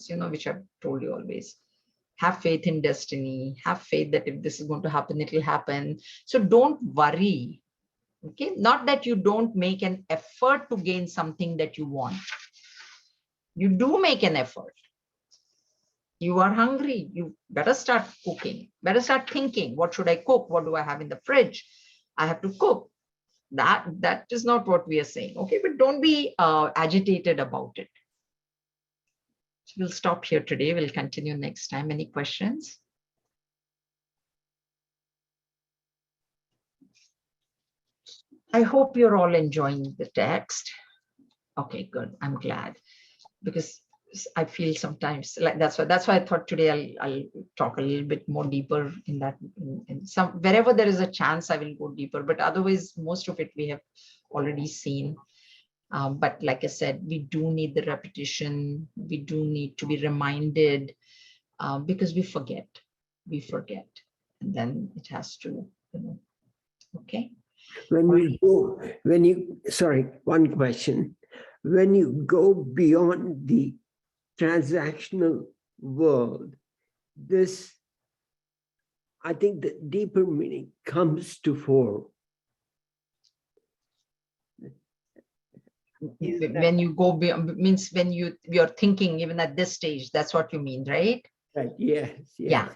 which I've told you always. Have faith in destiny, have faith that if this is going to happen, it will happen. So don't worry. Okay. Not that you don't make an effort to gain something that you want. You do make an effort. You are hungry. You better start cooking. Better start thinking, what should I cook? What do I have in the fridge? I have to cook. That is not what we are saying. Okay. But don't be agitated about it. So we'll stop here today. We'll continue next time. Any questions? I hope you're all enjoying the text. Okay, good. I'm glad, because I feel sometimes like that's why I thought today I'll talk a little bit more deeper in that. In some wherever there is a chance, I will go deeper. But otherwise, most of it we have already seen. But like I said, we do need the repetition. We do need to be reminded, because we forget, and then it has to, okay.
Sorry, one question. When you go beyond the transactional world, I think the deeper meaning comes to fore.
When you go beyond, means when you're thinking even at this stage, that's what you mean, right?
Right. Yes.
Yeah.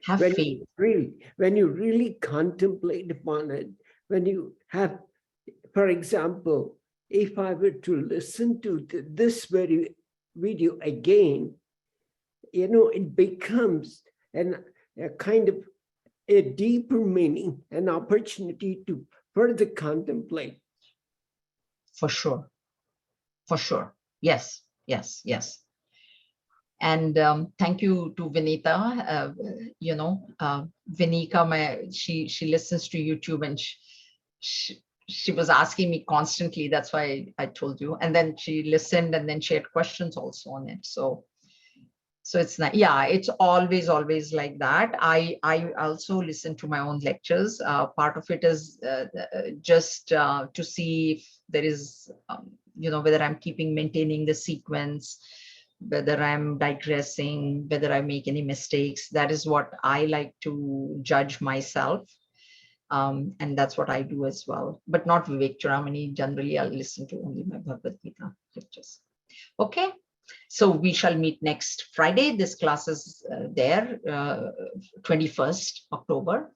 Have faith.
When you really contemplate upon it, when you have, for example, if I were to listen to this very video again, it becomes a kind of a deeper meaning, an opportunity to further contemplate.
For sure. Yes. And thank you to Vinita. Vinika, she listens to YouTube, and she was asking me constantly. That's why I told you. And then she listened, and then she had questions also on it. So it's not, yeah, it's always like that. I also listen to my own lectures. Part of it is just to see if there is, whether I'm maintaining the sequence, whether I'm digressing, whether I make any mistakes. That is what I like to judge myself. And that's what I do as well, but not VivekChudamani. Generally, I'll listen to only my Bhagavad Gita lectures. Okay. So we shall meet next Friday. This class is there, 21st October.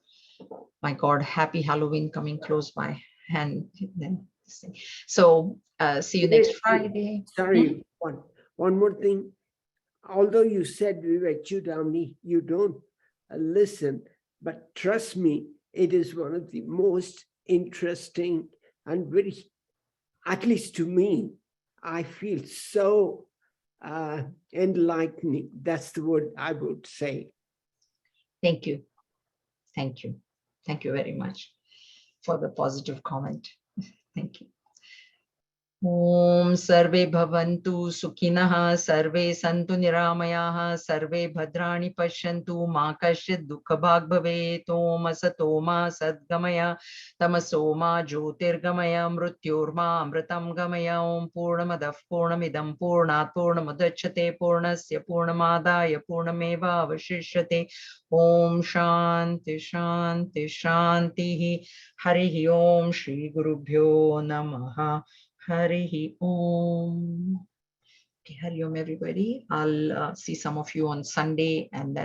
My God, happy Halloween coming close by. And then, so see you next Friday.
Sorry, one more thing. Although you said VivekChudamani, you don't listen, but trust me, it is one of the most interesting and very, at least to me, I feel so enlightening. That's the word I would say.
Thank you. Thank you very much for the positive comment. Thank you. Om Sarve Bhavantu Sukhinah Sarve Santu Niramayaha Sarve Bhadrani Pashyantu Ma Kashchid Dukhabhag Bhavet Om Asatoma Sadgamaya Tamasoma Jyotirgamaya Mrityorma Amritam Gamaya Om Purnamadav Purnamidam Purnat Purnamadachyate Purnasya Purnamadaya Purnameva Avashishyate Om Shanti Shanti Shanti Harihi Om Shri Gurubhyo Namaha Harihi Om. Okay, Hari Om, everybody. I'll see some of you on Sunday and then